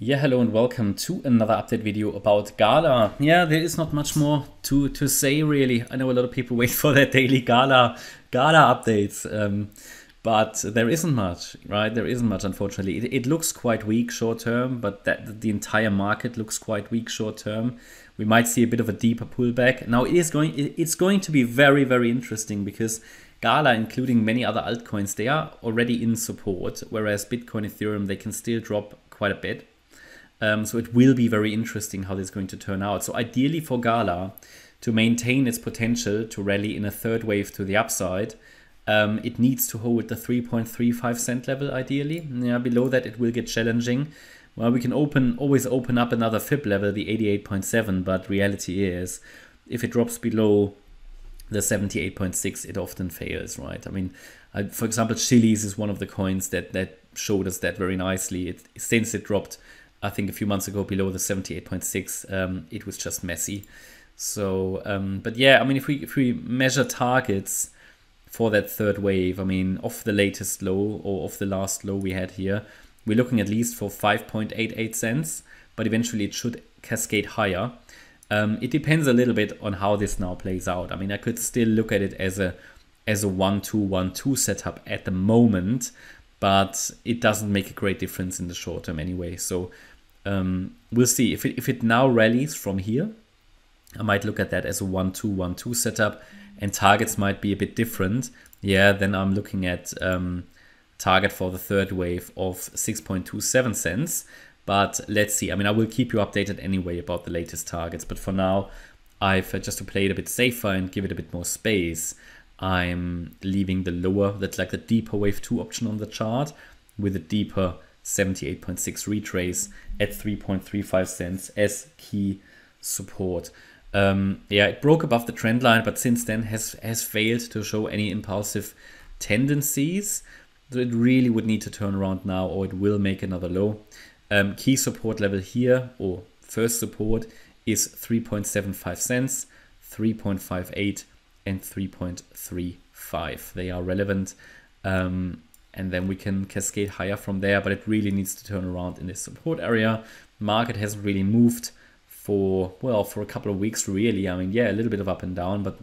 Yeah, hello and welcome to another update video about GALA. Yeah, there is not much more to say really. I know a lot of people wait for their daily GALA updates, but there isn't much, right? There isn't much, unfortunately. It looks quite weak short term, but the entire market looks quite weak short term. We might see a bit of a deeper pullback. Now it's going to be very, very interesting because GALA, including many other altcoins, they are already in support, whereas Bitcoin, Ethereum, they can still drop quite a bit. So it will be very interesting how this is going to turn out. So ideally for GALA to maintain its potential to rally in a third wave to the upside, it needs to hold the 3.35 cent level ideally. Yeah, below that it will get challenging. Well, we can always open up another fib level, the 88.7, but reality is if it drops below the 78.6, it often fails, right? I mean, for example, Chili's is one of the coins that showed us that very nicely. Since it dropped, I think a few months ago below the 78.6, it was just messy. So, but yeah, I mean, if we measure targets for that third wave, I mean, off the latest low or off the last low we had here, we're looking at least for 5.88 cents, but eventually it should cascade higher. It depends a little bit on how this now plays out. I mean, I could still look at it as a 1-2-1-2 setup at the moment, but it doesn't make a great difference in the short term anyway. So we'll see. If it now rallies from here, I might look at that as a 1-2-1-2 setup, and targets might be a bit different. Yeah, then I'm looking at target for the third wave of 6.27 cents. But let's see. I mean, I will keep you updated anyway about the latest targets. But for now, I've just to play it a bit safer and give it a bit more space, I'm leaving the lower, that's like the deeper wave 2 option on the chart with a deeper 78.6 retrace at 3.35 cents as key support. Yeah, it broke above the trend line, but since then has failed to show any impulsive tendencies. So it really would need to turn around now, or it will make another low. Key support level here, or first support, is 3.75 cents, 3.58 and 3.35. They are relevant, and then we can cascade higher from there, but it really needs to turn around in this support area. Market hasn't really moved for a couple of weeks really. I mean, yeah, a little bit of up and down, but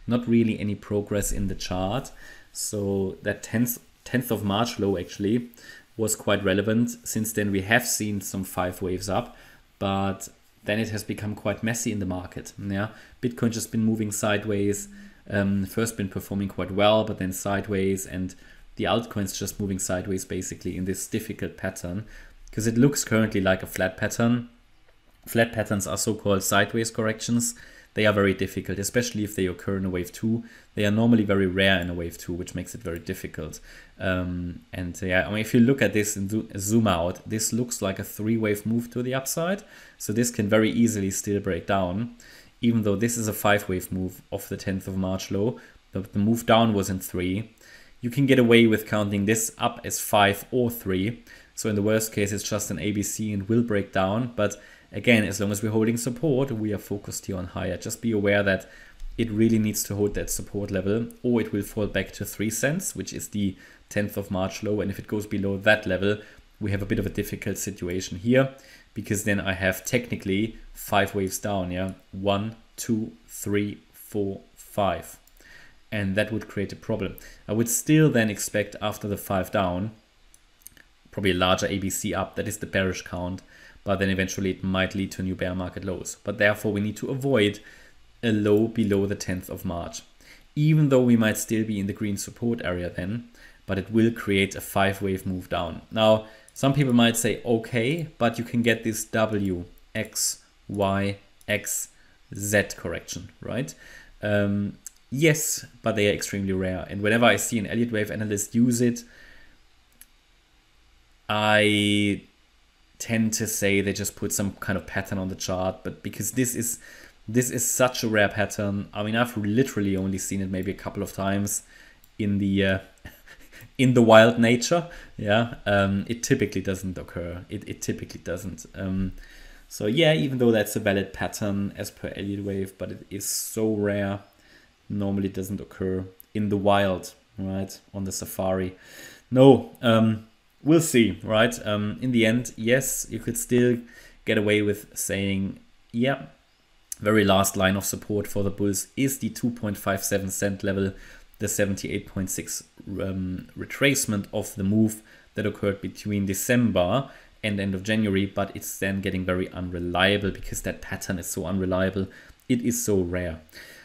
not really any progress in the chart. So that 10th of March low actually was quite relevant. Since then we have seen some 5 waves up, but then it has become quite messy in the market. Yeah, Bitcoin just been moving sideways. First been performing quite well, but then sideways, and the altcoins just moving sideways basically in this difficult pattern, because it looks currently like a flat pattern. Flat patterns are so-called sideways corrections. They are very difficult, especially if they occur in a wave 2. They are normally very rare in a wave 2, which makes it very difficult. And yeah, I mean, if you look at this and zoom out, this looks like a 3-wave move to the upside. So this can very easily still break down, even though this is a 5-wave move off the 10th of March low. The move down was in 3. You can get away with counting this up as 5 or 3. So in the worst case, it's just an ABC and will break down. But again, as long as we're holding support, we are focused here on higher. Just be aware that it really needs to hold that support level, or it will fall back to 3 cents, which is the 10th of March low. And if it goes below that level, we have a bit of a difficult situation here, because then I have technically 5 waves down. Yeah, 1, 2, 3, 4, 5. And that would create a problem. I would still then expect after the 5 down, probably a larger ABC up. That is the bearish count. But then eventually it might lead to new bear market lows. But therefore we need to avoid a low below the 10th of March. Even though we might still be in the green support area then, but it will create a 5-wave move down. Now, some people might say, okay, but you can get this W, X, Y, X, Z correction, right? Yes, but they are extremely rare. And whenever I see an Elliott wave analyst use it, I tend to say they just put some kind of pattern on the chart, but because this is such a rare pattern. I mean, I've literally only seen it maybe a couple of times in the in the wild nature. Yeah, it typically doesn't occur. It typically doesn't. So yeah, even though that's a valid pattern as per Elliott wave, but it is so rare. Normally doesn't occur in the wild, right? On the safari. No, we'll see, right? In the end, yes, you could still get away with saying, yeah, very last line of support for the bulls is the 2.57 cent level, the 78.6 retracement of the move that occurred between December and end of January, but it's then getting very unreliable because that pattern is so unreliable. It is so rare.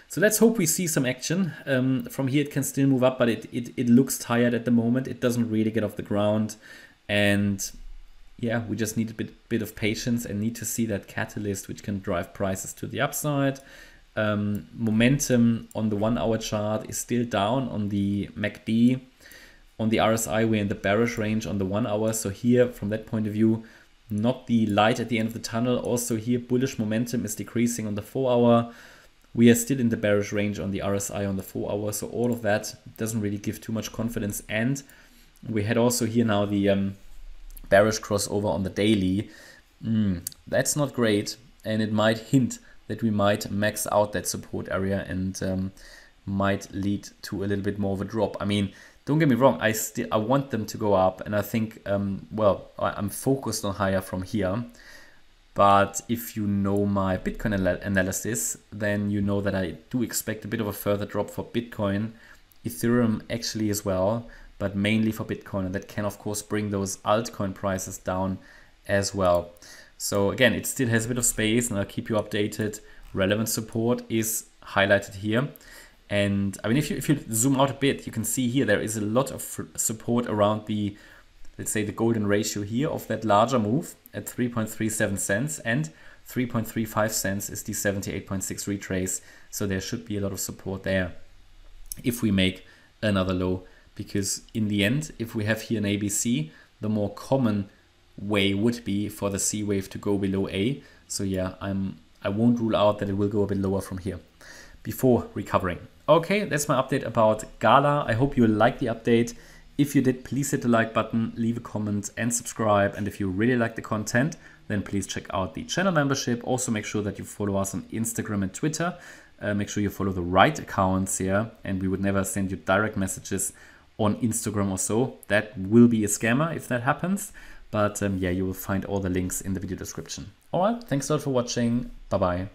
So let's hope we see some action. From here it can still move up, but it looks tired at the moment. It doesn't really get off the ground. And yeah, we just need a bit of patience and need to see that catalyst which can drive prices to the upside. Momentum on the 1 hour chart is still down on the MACD. On the RSI, we're in the bearish range on the 1 hour. So here, from that point of view, not the light at the end of the tunnel. Also here, bullish momentum is decreasing on the 4 hour. We are still in the bearish range on the RSI on the 4 hour. So all of that doesn't really give too much confidence. And we had also here now the bearish crossover on the daily. That's not great. And it might hint that we might max out that support area and might lead to a little bit more of a drop. I mean, don't get me wrong, I want them to go up, and I think, well, I'm focused on higher from here. But if you know my Bitcoin analysis, then you know that I do expect a bit of a further drop for Bitcoin, Ethereum actually as well, but mainly for Bitcoin. And that can, of course, bring those altcoin prices down as well. So again, it still has a bit of space, and I'll keep you updated. Relevant support is highlighted here. And I mean, if you zoom out a bit, you can see here there is a lot of support around the, let's say, the golden ratio here of that larger move at 3.37 cents, and 3.35 cents is the 78.6 retrace. So there should be a lot of support there if we make another low, because in the end, if we have here an ABC, the more common way would be for the C wave to go below A. So yeah, I won't rule out that it will go a bit lower from here before recovering. Okay, that's my update about GALA. I hope you liked the update. If you did, please hit the like button, leave a comment and subscribe. And if you really like the content, then please check out the channel membership. Also make sure that you follow us on Instagram and Twitter. Make sure you follow the right accounts here, and we would never send you direct messages on Instagram or so. That will be a scammer if that happens. But yeah, you will find all the links in the video description. All right, thanks a lot for watching. Bye-bye.